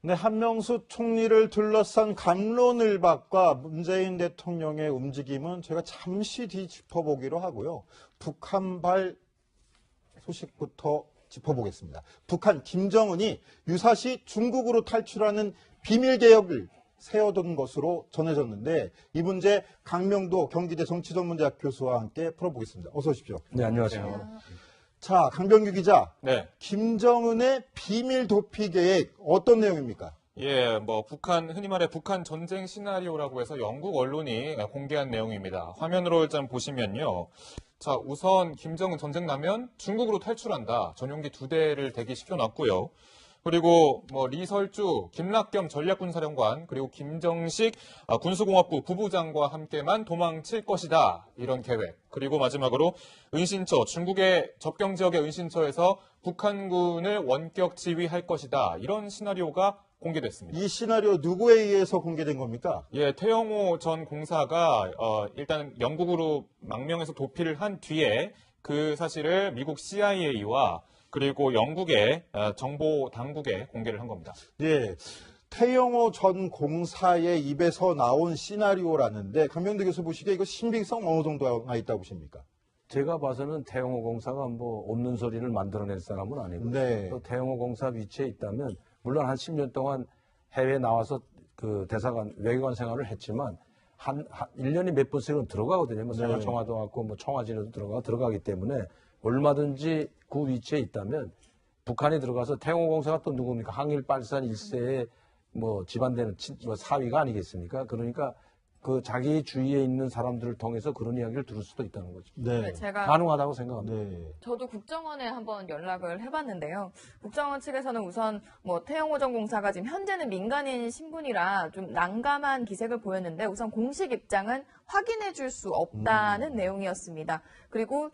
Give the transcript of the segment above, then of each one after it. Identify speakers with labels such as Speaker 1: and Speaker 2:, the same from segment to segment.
Speaker 1: 네, 한명수 총리를 둘러싼 갑론을박과 문재인 대통령의 움직임은 제가 잠시 뒤 짚어보기로 하고요. 북한발 소식부터 짚어보겠습니다. 북한 김정은이 유사시 중국으로 탈출하는 비밀계획을 세워둔 것으로 전해졌는데 이 문제 강명도 경기대 정치전문대학 교수와 함께 풀어보겠습니다. 어서 오십시오.
Speaker 2: 네, 안녕하세요.
Speaker 1: 자, 강병규 기자.
Speaker 3: 네.
Speaker 1: 김정은의 비밀 도피 계획 어떤 내용입니까?
Speaker 3: 예, 흔히 말해 북한 전쟁 시나리오라고 해서 영국 언론이 공개한 내용입니다. 화면으로 일단 보시면요. 자, 우선 김정은 전쟁 나면 중국으로 탈출한다. 전용기 2대를 대기시켜놨고요. 그리고 리설주, 김락겸 전략군사령관, 그리고 김정식 군수공업부 부부장과 함께만 도망칠 것이다. 이런 계획. 그리고 마지막으로 은신처, 중국의 접경 지역의 은신처에서 북한군을 원격 지휘할 것이다. 이런 시나리오가 공개됐습니다.
Speaker 1: 이 시나리오 누구에 의해서 공개된 겁니까?
Speaker 3: 예, 태영호 전 공사가 일단 영국으로 망명해서 도피를 한 뒤에 그 사실을 미국 CIA와 그리고 영국의 정보 당국에 공개를 한 겁니다.
Speaker 1: 네. 태영호 전 공사의 입에서 나온 시나리오라는데 강명도 교수 보시기에 이거 신빙성 어느 정도가 있다고 보십니까?
Speaker 2: 제가 봐서는 태영호 공사가 없는 소리를 만들어낼 사람은 아니고
Speaker 1: 네.
Speaker 2: 또 태영호 공사 위치에 있다면 물론 한 10년 동안 해외에 나와서 그 대사관, 외교관 생활을 했지만 한 1년에 몇 번씩은 들어가거든요. 생활청와도 왔고 청와진에도 들어가기 때문에 얼마든지 그 위치에 있다면 북한에 들어가서 태영호 공사가 또 누굽니까? 항일 빨산 1세의 집안되는 사위가 아니겠습니까? 그러니까 그 자기 주위에 있는 사람들을 통해서 그런 이야기를 들을 수도 있다는 거죠.
Speaker 1: 네.
Speaker 4: 제가
Speaker 2: 가능하다고 생각합니다.
Speaker 1: 네.
Speaker 4: 저도 국정원에 한번 연락을 해봤는데요. 국정원 측에서는 우선 태영호 전 공사가 지금 현재는 민간인 신분이라 좀 난감한 기색을 보였는데 우선 공식 입장은 확인해줄 수 없다는 내용이었습니다. 그리고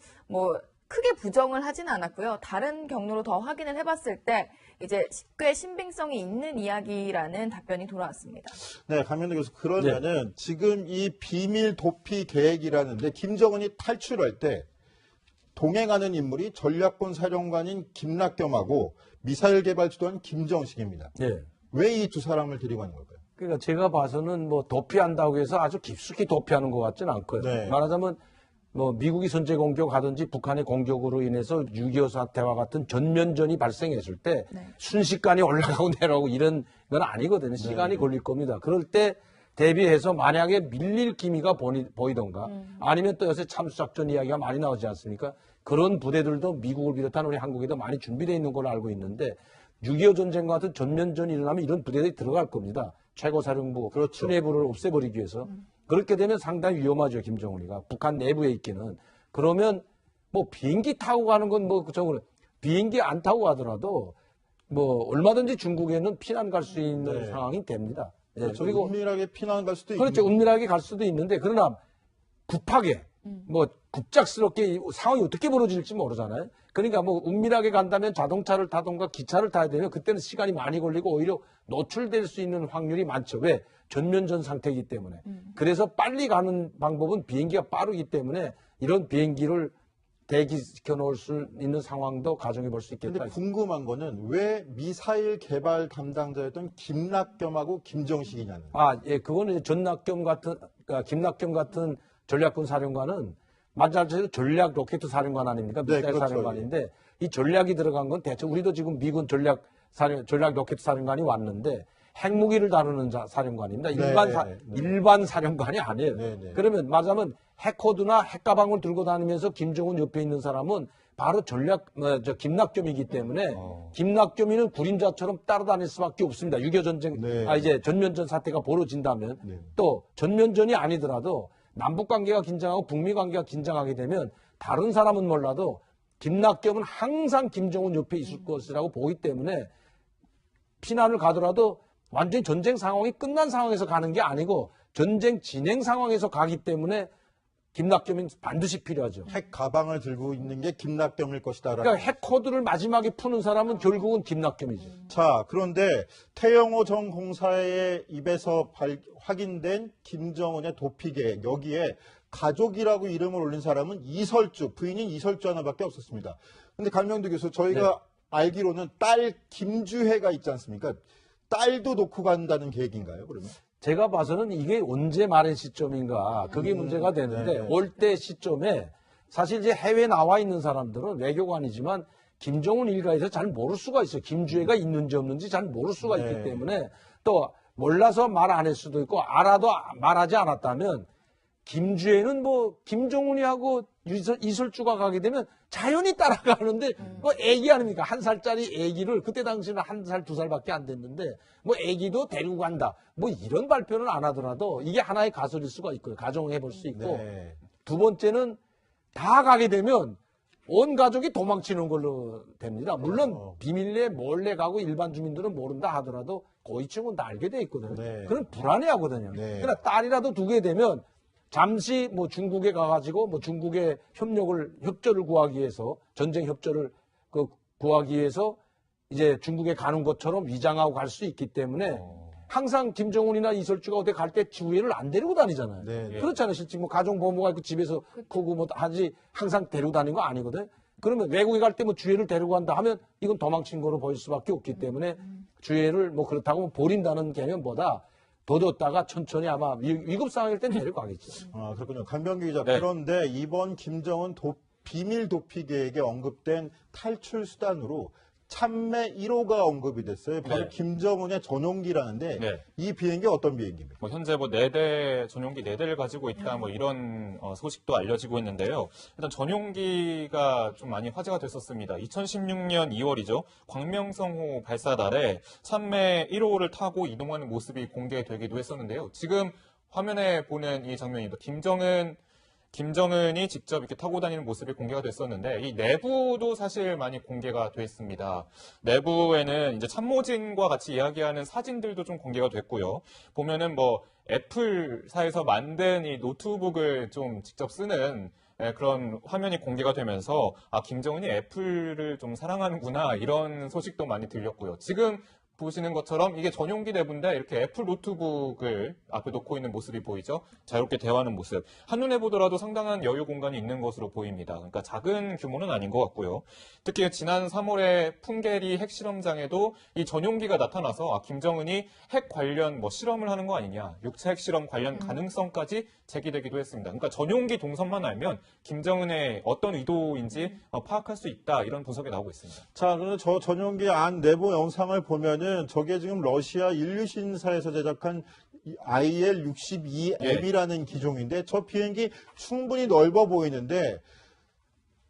Speaker 4: 크게 부정을 하지는 않았고요. 다른 경로로 더 확인을 해봤을 때 이제 꽤 신빙성이 있는 이야기라는 답변이 돌아왔습니다.
Speaker 1: 네, 강명도 교수 그러면은 지금 이 비밀 도피 계획이라는데 김정은이 탈출할 때 동행하는 인물이 전략군 사령관인 김락겸하고 미사일 개발 주도한 김정식입니다.
Speaker 2: 네.
Speaker 1: 왜 이 두 사람을 데리고 가는 걸까요?
Speaker 2: 그러니까 제가 봐서는 도피한다고 해서 아주 깊숙이 도피하는 것 같지는 않고요.
Speaker 1: 네.
Speaker 2: 말하자면 미국이 선제 공격하든지 북한의 공격으로 인해서 6.25 사태와 같은 전면전이 발생했을 때 순식간에 올라가고 내려오고 이런 건 아니거든요. 시간이 걸릴 겁니다. 그럴 때 대비해서 만약에 밀릴 기미가 보이던가 아니면 또 요새 참수작전 이야기가 많이 나오지 않습니까? 그런 부대들도 미국을 비롯한 우리 한국에도 많이 준비되어 있는 걸로 알고 있는데 6.25 전쟁과 같은 전면전이 일어나면 이런 부대들이 들어갈 겁니다. 최고사령부, 수뇌부를 없애버리기 위해서. 그렇게 되면 상당히 위험하죠, 김정은이가. 북한 내부에 있기는. 그러면 비행기 타고 가는 건 비행기 안 타고 가더라도 얼마든지 중국에는 피난 갈 수 있는 상황이 됩니다.
Speaker 1: 그렇죠. 그리고 은밀하게 피난 갈 수도 있고.
Speaker 2: 그렇죠. 은밀하게 갈 수도 있는데 그러나 급하게 급작스럽게 상황이 어떻게 벌어질지 모르잖아요. 그러니까 은밀하게 간다면 자동차를 타던가 기차를 타야 되면 그때는 시간이 많이 걸리고 오히려 노출될 수 있는 확률이 많죠. 왜? 전면전 상태이기 때문에. 그래서 빨리 가는 방법은 비행기가 빠르기 때문에 이런 비행기를 대기시켜 놓을 수 있는 상황도 가정해 볼 수 있겠다.
Speaker 1: 근데 궁금한 거는 왜 미사일 개발 담당자였던 김락겸하고 김정식이냐는.
Speaker 2: 예, 그거는 김락겸 같은 전략군 사령관은 마찬가지로 전략 로켓 사령관 아닙니까? 미사일
Speaker 1: 그렇죠.
Speaker 2: 사령관인데 이 전략이 들어간 건 대체 우리도 지금 미군 전략 로켓 사령관이 왔는데 핵무기를 다루는 사령관입니다. 일반 사령관이 아니에요. 그러면 말하자면 핵코드나 핵가방을 들고 다니면서 김정은 옆에 있는 사람은 바로 김락겸이기 때문에 김락겸이는 구림자처럼 따라다닐 수밖에 없습니다. 6.25 전쟁, 이제 전면전 사태가 벌어진다면 또 전면전이 아니더라도 남북 관계가 긴장하고 북미 관계가 긴장하게 되면 다른 사람은 몰라도 김락겸은 항상 김정은 옆에 있을 것이라고 보기 때문에 피난을 가더라도 완전히 전쟁 상황이 끝난 상황에서 가는 게 아니고 전쟁 진행 상황에서 가기 때문에 김락겸은 반드시 필요하죠.
Speaker 1: 핵 가방을 들고 있는 게 김락겸일 것이다.
Speaker 2: 그러니까 핵 코드를 마지막에 푸는 사람은 결국은 김락겸이죠.
Speaker 1: 자, 그런데 태영호 전 공사의 입에서 확인된 김정은의 도피 계획, 여기에 가족이라고 이름을 올린 사람은 이설주, 부인인 이설주 하나밖에 없었습니다. 근데 강명두 교수, 저희가 알기로는 딸 김주혜가 있지 않습니까? 딸도 놓고 간다는 계획인가요, 그러면?
Speaker 2: 제가 봐서는 이게 언제 말의 시점인가 그게 문제가 되는데
Speaker 1: 네.
Speaker 2: 올 때 시점에 사실 이제 해외에 나와 있는 사람들은 외교관이지만 김정은 일가에서 잘 모를 수가 있어요. 김주애가 있는지 없는지 잘 모를 수가
Speaker 1: 네.
Speaker 2: 있기 때문에 또 몰라서 말 안 할 수도 있고 알아도 말하지 않았다면 김주애는 뭐 김정은이 하고 이설주가 가게 되면 자연히 따라가는데 뭐 애기 아닙니까? 1살짜리 애기를 그때 당시는 1살, 2살밖에 안 됐는데 뭐 애기도 데리고 간다. 뭐 이런 발표는 안 하더라도 이게 하나의 가설일 수가 있고요. 가정해 볼 수 있고
Speaker 1: 네.
Speaker 2: 두 번째는 다 가게 되면 온 가족이 도망치는 걸로 됩니다. 물론 비밀리에 몰래 가고 일반 주민들은 모른다 하더라도 고위층은 다 알게 돼 있거든요.
Speaker 1: 네.
Speaker 2: 그럼 불안해하거든요.
Speaker 1: 네.
Speaker 2: 그러나 딸이라도 두게 되면 잠시 뭐 중국에 가가지고 뭐 중국의 협조를 구하기 위해서 전쟁 협조를 구하기 위해서 이제 중국에 가는 것처럼 위장하고 갈 수 있기 때문에 항상 김정은이나 이설주가 어디 갈 때 주위를 안 데리고 다니잖아요.
Speaker 1: 네.
Speaker 2: 그렇잖아요. 실제 뭐 가정 보모가 있고 집에서 크고 뭐 하지 항상 데리고 다니는 거 아니거든. 그러면 외국에 갈 때 뭐 주애를 데리고 간다 하면 이건 도망친 거로 보일 수밖에 없기 때문에 주애를 뭐 그렇다고 버린다는 개념보다 더 뒀다가 천천히 아마 위급 상황일 땐 데려가겠죠.
Speaker 1: 아, 그렇군요. 강병기 기자.
Speaker 3: 네.
Speaker 1: 그런데 이번 김정은 비밀 도피 계획에 언급된 탈출 수단으로 참매 1호가 언급이 됐어요. 바로
Speaker 3: 네.
Speaker 1: 김정은의 전용기라는데
Speaker 3: 네.
Speaker 1: 이 비행기 어떤 비행기입니까?
Speaker 3: 뭐 현재 뭐 4대 전용기 4대를 가지고 있다 뭐 이런 소식도 알려지고 있는데요. 일단 전용기가 좀 많이 화제가 됐었습니다. 2016년 2월이죠. 광명성호 발사달에 참매 1호를 타고 이동하는 모습이 공개되기도 했었는데요. 지금 화면에 보는 이 장면입니다. 김정은이 직접 이렇게 타고 다니는 모습이 공개가 됐었는데 이 내부도 사실 많이 공개가 됐습니다. 내부에는 이제 참모진과 같이 이야기하는 사진들도 좀 공개가 됐고요. 보면은 뭐 애플사에서 만든 이 노트북을 좀 직접 쓰는 그런 화면이 공개가 되면서 아 김정은이 애플을 좀 사랑하는구나 이런 소식도 많이 들렸고요. 지금 보시는 것처럼 이게 전용기 내부인데 이렇게 애플 노트북을 앞에 놓고 있는 모습이 보이죠? 자유롭게 대화하는 모습. 한눈에 보더라도 상당한 여유 공간이 있는 것으로 보입니다. 그러니까 작은 규모는 아닌 것 같고요. 특히 지난 3월에 풍계리 핵실험장에도 이 전용기가 나타나서 아, 김정은이 핵 관련 뭐 실험을 하는 거 아니냐, 육체 핵실험 관련 가능성까지 제기되기도 했습니다. 그러니까 전용기 동선만 알면 김정은의 어떤 의도인지 파악할 수 있다 이런 분석이 나오고 있습니다.
Speaker 1: 자, 그럼 저 전용기 안 내부 영상을 보면은 저게 지금 러시아 인류신사에서 제작한 IL-62 M이라는 기종인데 저 비행기 충분히 넓어 보이는데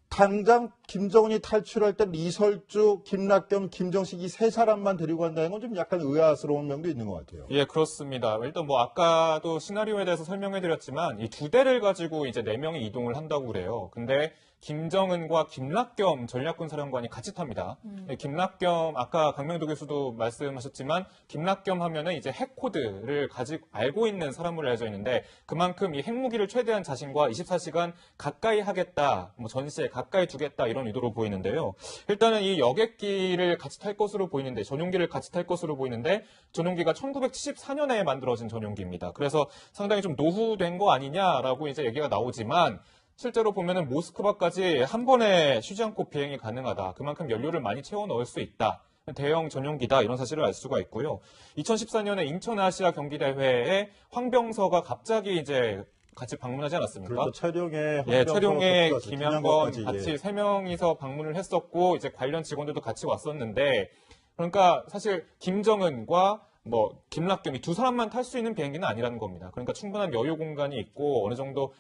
Speaker 1: 당장 김정은이 탈출할 때 이설주, 김낙겸, 김정식 이 세 사람만 데리고 간다는 건 좀 약간 의아스러운 면도 있는 것 같아요.
Speaker 3: 예, 그렇습니다. 일단 뭐 아까도 시나리오에 대해서 설명해 드렸지만 이 2대를 가지고 이제 4명이 이동을 한다고 그래요. 근데 김정은과 김낙겸 전략군 사령관이 같이 탑니다. 예, 김낙겸 아까 강명도 교수도 말씀하셨지만 김낙겸 하면은 이제 핵 코드를 알고 있는 사람으로 알려져 있는데 그만큼 이 핵무기를 최대한 자신과 24시간 가까이 하겠다, 뭐 전시에 가까이 두겠다 이런 의도로 보이는데요. 일단은 이 여객기를 같이 탈 것으로 보이는데 전용기를 같이 탈 것으로 보이는데 전용기가 1974년에 만들어진 전용기입니다. 그래서 상당히 좀 노후된 거 아니냐라고 이제 얘기가 나오지만 실제로 보면은 모스크바까지 한 번에 쉬지 않고 비행이 가능하다. 그만큼 연료를 많이 채워 넣을 수 있다. 대형 전용기다 이런 사실을 알 수가 있고요. 2014년에 인천 아시아 경기대회에 황병서가 갑자기 이제 같이 방문하지 않았습니까?
Speaker 1: 그렇죠. 촬영에
Speaker 3: 촬영에 김양건
Speaker 1: 김양건까지,
Speaker 3: 같이
Speaker 1: 예.
Speaker 3: 3명이서 방문을 했었고 이제 관련 직원들도 같이 왔었는데 그러니까 사실 김정은과 뭐 김낙겸이 두 사람만 탈 수 있는 비행기는 아니라는 겁니다. 그러니까 충분한 여유 공간이 있고 어느 정도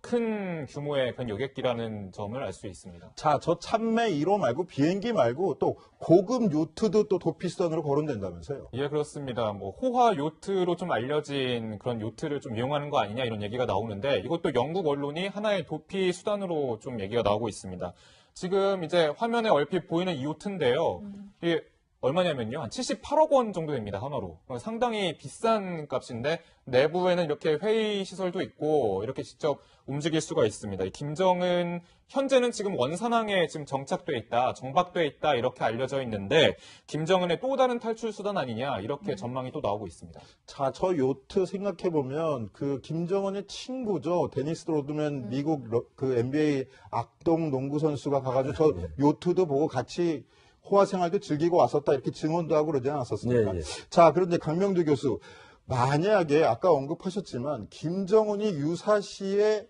Speaker 3: 큰 규모의 그런 여객기라는 점을 알 수 있습니다.
Speaker 1: 자, 저 참매 1호 말고 비행기 말고 또 고급 요트도 또 도피선으로 거론된다면서요?
Speaker 3: 예, 그렇습니다. 뭐 호화 요트로 좀 알려진 그런 요트를 좀 이용하는 거 아니냐 이런 얘기가 나오는데 이것도 영국 언론이 하나의 도피 수단으로 좀 얘기가 나오고 있습니다. 지금 이제 화면에 얼핏 보이는 이 요트인데요. 이게 얼마냐면요. 한 78억 원 정도 됩니다. 하나로. 상당히 비싼 값인데 내부에는 이렇게 회의 시설도 있고 이렇게 직접 움직일 수가 있습니다. 김정은 현재는 지금 원산항에 지금 정착돼 있다, 정박돼 있다 이렇게 알려져 있는데 김정은의 또 다른 탈출 수단 아니냐 이렇게 전망이 또 나오고 있습니다.
Speaker 1: 자, 저 요트 생각해보면 그 김정은의 친구죠. 데니스 로드맨 미국 그 NBA 악동 농구 선수가 가가지고 저 요트도 보고 같이 호화 생활도 즐기고 왔었다 이렇게 증언도 하고 그러지 않았었습니까?
Speaker 2: 예, 예.
Speaker 1: 자, 그런데 강명두 교수, 만약에 아까 언급하셨지만 김정은이 유사시의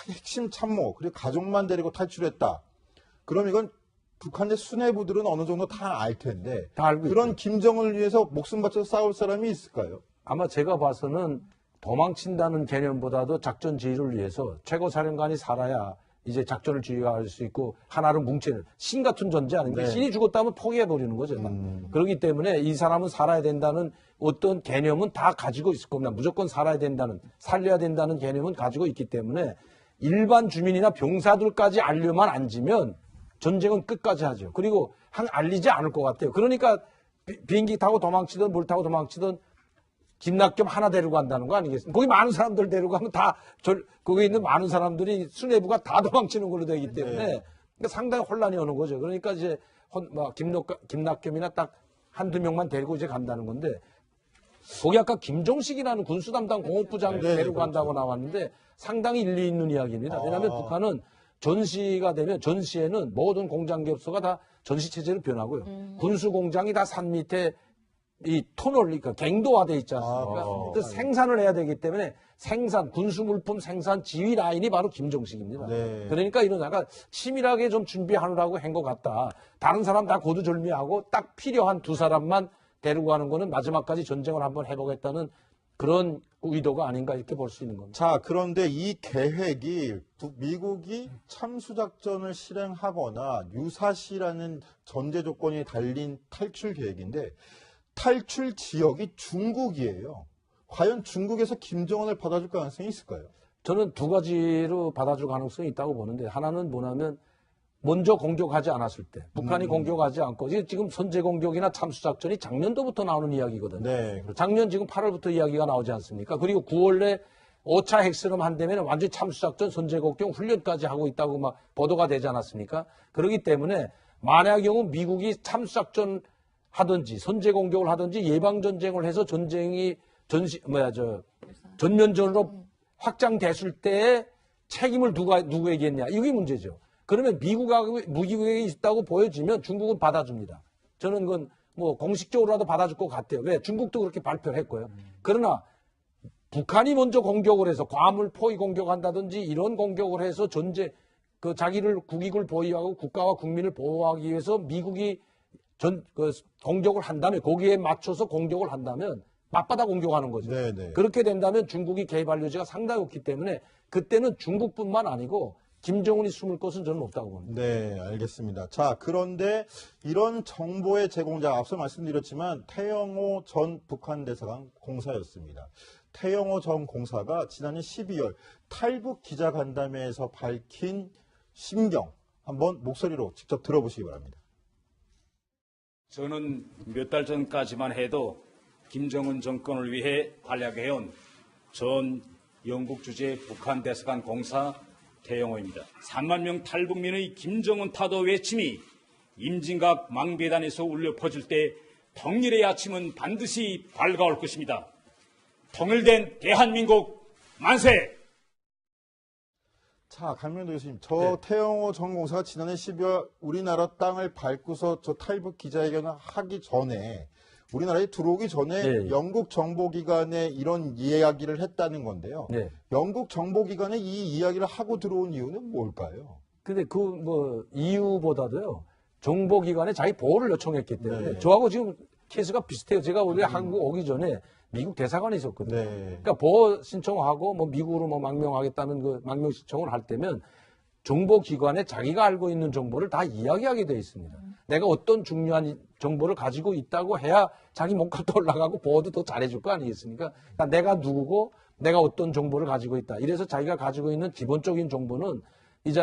Speaker 1: 핵심 참모 그리고 가족만 데리고 탈출했다. 그럼 이건 북한 내 수뇌부들은 어느 정도 다 알 텐데
Speaker 2: 다 알고
Speaker 1: 그런
Speaker 2: 있죠.
Speaker 1: 김정은을 위해서 목숨 바쳐 싸울 사람이 있을까요?
Speaker 2: 아마 제가 봐서는 도망친다는 개념보다도 작전 지휘를 위해서 최고 사령관이 살아야 이제 작전을 지휘할 수 있고 하나로 뭉치는 신 같은 존재 아닙니까?
Speaker 1: 네.
Speaker 2: 신이 죽었다면 포기해버리는 거죠. 그렇기 때문에 이 사람은 살아야 된다는 어떤 개념은 다 가지고 있을 겁니다. 무조건 살아야 된다는, 살려야 된다는 개념은 가지고 있기 때문에 일반 주민이나 병사들까지 알려만 앉으면 전쟁은 끝까지 하죠. 그리고 알리지 않을 것 같아요. 그러니까 비행기 타고 도망치든 뭘 타고 도망치든 김낙겸 하나 데리고 간다는 거 아니겠습니까? 거기 많은 사람들 데리고 가면 거기 있는 많은 사람들이 수뇌부가 다 도망치는 걸로 되기 때문에 그러니까 상당히 혼란이 오는 거죠. 그러니까 이제 김낙겸이나 딱 한두 명만 데리고 이제 간다는 건데 거기 아까 김종식이라는 군수 담당 공업부장 데리고 간다고 나왔는데 상당히 일리 있는 이야기입니다. 왜냐하면 북한은 전시가 되면 전시에는 모든 공장기업소가 다 전시 체제로 변하고요. 군수 공장이 다 산 밑에 이 터널, 그러니까 갱도화돼 있지 않습니까? 그래서 생산을 해야 되기 때문에 군수 물품 생산 지휘 라인이 바로 김정식입니다.
Speaker 1: 네.
Speaker 2: 그러니까 이런 약간 치밀하게 좀 준비하느라고 한 것 같다. 다른 사람 다 고두절미하고 딱 필요한 두 사람만 데리고 가는 거는 마지막까지 전쟁을 한번 해보겠다는 그런 의도가 아닌가 이렇게 볼 수 있는 겁니다.
Speaker 1: 자, 그런데 이 계획이 미국이 참수작전을 실행하거나 유사시라는 전제 조건이 달린 탈출 계획인데 탈출 지역이 중국이에요. 과연 중국에서 김정은을 받아줄 가능성이 있을까요?
Speaker 2: 저는 두 가지로 받아줄 가능성이 있다고 보는데 하나는 뭐냐면 먼저 공격하지 않았을 때 북한이 공격하지 않고 지금 선제 공격이나 참수작전이 작년도부터 나오는 이야기거든요.
Speaker 1: 네.
Speaker 2: 작년 지금 8월부터 이야기가 나오지 않습니까? 그리고 9월에 5차 핵실험 한다면 완전히 참수작전 선제 공격 훈련까지 하고 있다고 막 보도가 되지 않았습니까? 그렇기 때문에 만약 경우 미국이 참수작전 하든지 선제 공격을 하든지 예방 전쟁을 해서 전쟁이 전면전으로 확장됐을 때 책임을 누구에게 했냐 이게 문제죠. 그러면 미국에게 있다고 보여지면 중국은 받아줍니다. 저는 그건 뭐 공식적으로라도 받아줄 것 같아요. 왜? 중국도 그렇게 발표를 했고요. 그러나 북한이 먼저 공격을 해서 과물 포위 공격한다든지 이런 공격을 해서 자기를 국익을 보호하고 국가와 국민을 보호하기 위해서 미국이 공격을 한다면 거기에 맞춰서 공격을 한다면 맞받아 공격하는 거죠.
Speaker 1: 네네.
Speaker 2: 그렇게 된다면 중국이 개입할 여지가 상당히 없기 때문에 그때는 중국뿐만 아니고 김정은이 숨을 곳은 저는 없다고 봅니다.
Speaker 1: 네, 알겠습니다. 자, 그런데 이런 정보의 제공자, 앞서 말씀드렸지만 태영호 전 북한 대사관 공사였습니다. 태영호 전 공사가 지난해 12월 탈북 기자간담회에서 밝힌 심경, 한번 목소리로 직접 들어보시기 바랍니다.
Speaker 5: 저는 몇 달 전까지만 해도 김정은 정권을 위해 활약해온 전 영국 주재 북한 대사관 공사 태영호입니다. 3만 명 탈북민의 김정은 타도 외침이 임진각 망배단에서 울려 퍼질 때 통일의 아침은 반드시 밝아올 것입니다. 통일된 대한민국 만세!
Speaker 1: 자, 강명도 교수님, 태영호 전 공사가 지난해 12월 우리나라 땅을 밟고서 저 탈북 기자회견을 하기 전에 우리나라에 들어오기 전에 영국 정보기관에 이런 이야기를 했다는 건데요. 영국 정보기관에 이 이야기를 하고 들어온 이유는 뭘까요?
Speaker 2: 근데 이유보다도요, 정보기관에 자기 보호를 요청했기 때문에 저하고 지금 케이스가 비슷해요. 제가 원래 한국 오기 전에 미국 대사관에 있었거든요. 그러니까 보호 신청하고 미국으로 망명하겠다는 망명 신청을 할 때면 정보기관에 자기가 알고 있는 정보를 다 이야기하게 되어 있습니다. 내가 어떤 중요한 정보를 가지고 있다고 해야 자기 몸값도 올라가고 보호도 더 잘해줄 거 아니겠습니까? 그러니까 내가 누구고 내가 어떤 정보를 가지고 있다. 이래서 자기가 가지고 있는 기본적인 정보는 이제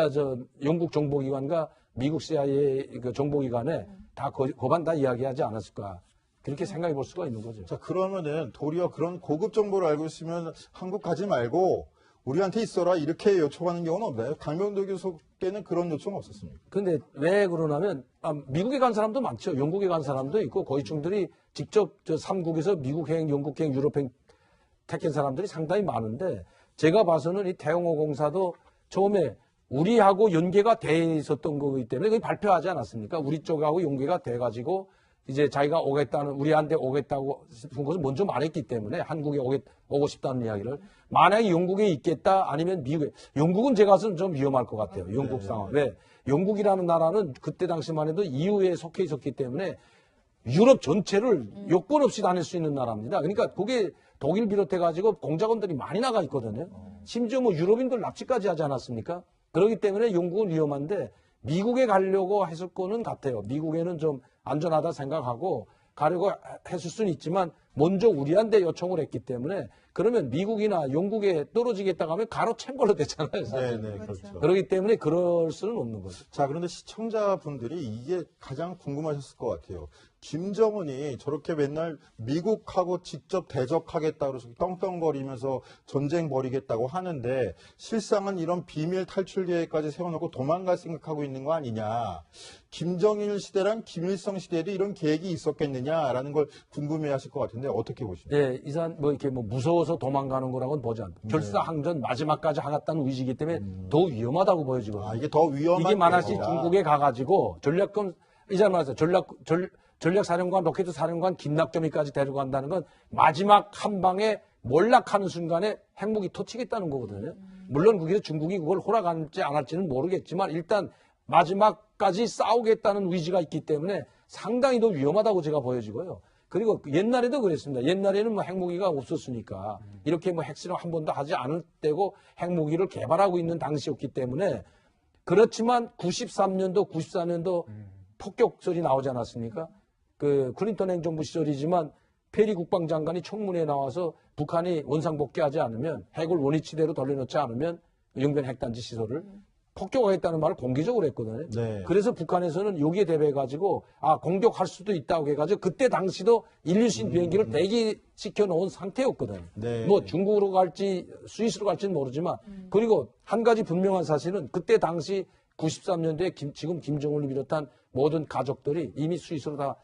Speaker 2: 영국 정보기관과 미국 CIA 그 정보기관에 다 거반 다 이야기하지 않았을까. 그렇게 생각해 볼 수가 있는 거죠.
Speaker 1: 자, 그러면은 도리어 그런 고급 정보를 알고 있으면 한국 가지 말고 우리한테 있어라 이렇게 요청하는 경우는 없나요? 강명도 교수께는 그런 요청 없었습니까?
Speaker 2: 근데 왜 그러냐면 미국에 간 사람도 많죠. 영국에 간 사람도 있고 고위층들이 직접 저 3국에서 미국행, 영국행, 유럽행 택한 사람들이 상당히 많은데 제가 봐서는 이 태영호 공사도 처음에 우리하고 연계가 돼 있었던 거기 때문에 그게 발표하지 않았습니까? 우리 쪽하고 연계가 돼가지고 이제 자기가 오겠다는, 우리한테 오겠다고 싶은 것을 먼저 말했기 때문에 한국에 오고 싶다는 이야기를. 만약에 영국에 있겠다 아니면 미국에, 영국은 제가 봐서는 좀 위험할 것 같아요. 영국 상황. 왜? 영국이라는 나라는 그때 당시만 해도 EU에 속해 있었기 때문에 유럽 전체를 요건 없이 다닐 수 있는 나라입니다. 그러니까 그게 독일 비롯해가지고 공작원들이 많이 나가 있거든요. 심지어 뭐 유럽인들 납치까지 하지 않았습니까? 그렇기 때문에 영국은 위험한데 미국에 가려고 했을 거는 같아요. 미국에는 좀 안전하다 생각하고 가려고 했을 수는 있지만 먼저 우리한테 요청을 했기 때문에 그러면 미국이나 영국에 떨어지겠다고 하면 가로챈 걸로 됐잖아요. 사실.
Speaker 1: 네, 그렇죠.
Speaker 2: 그렇기 때문에 그럴 수는 없는 거죠.
Speaker 1: 자, 그런데 시청자분들이 이게 가장 궁금하셨을 것 같아요. 김정은이 저렇게 맨날 미국하고 직접 대적하겠다고 그래서 떵떵거리면서 전쟁 벌이겠다고 하는데 실상은 이런 비밀 탈출 계획까지 세워놓고 도망갈 생각하고 있는 거 아니냐. 김정일 시대랑 김일성 시대에도 이런 계획이 있었겠느냐라는 걸 궁금해하실 것 같은데 어떻게 보십니까?
Speaker 2: 네, 이산 뭐 이렇게 뭐 무서워서 도망가는 거라고는 보지 않고 결사항전 마지막까지 하겠다는 의지이기 때문에 더 위험하다고 보여지거든요.
Speaker 1: 아, 이게 더 위험한
Speaker 2: 이게 만약에
Speaker 1: 계획이다.
Speaker 2: 중국에 가가지고 전략권 이제 말해서 전략사령관, 로켓 사령관 김낙점이까지 데려간다는 건 마지막 한 방에 몰락하는 순간에 핵무기 터치겠다는 거거든요. 물론 그게 중국이 그걸 허락할지 안 할지는 모르겠지만 일단 마지막까지 싸우겠다는 의지가 있기 때문에 상당히 더 위험하다고 제가 보여지고요. 그리고 옛날에도 그랬습니다. 옛날에는 뭐 핵무기가 없었으니까 이렇게 뭐 핵실험 한 번도 하지 않을 때고 핵무기를 개발하고 있는 당시였기 때문에 그렇지만 93년도, 94년도 폭격설이 나오지 않았습니까? 그 클린턴 행정부 시절이지만 페리 국방장관이 청문회에 나와서 북한이 원상복귀하지 않으면 핵을 원위치대로 돌려놓지 않으면 영변 핵단지 시설을 폭격하겠다는 말을 공개적으로 했거든요.
Speaker 1: 네.
Speaker 2: 그래서 북한에서는 여기에 대비해가지고 공격할 수도 있다고 해가지고 그때 당시도 인류신 비행기를 대기시켜 놓은 상태였거든요.
Speaker 1: 네.
Speaker 2: 뭐 중국으로 갈지 스위스로 갈지는 모르지만 그리고 한 가지 분명한 사실은 그때 당시 93년도에 지금 김정은을 비롯한 모든 가족들이 이미 스위스로 다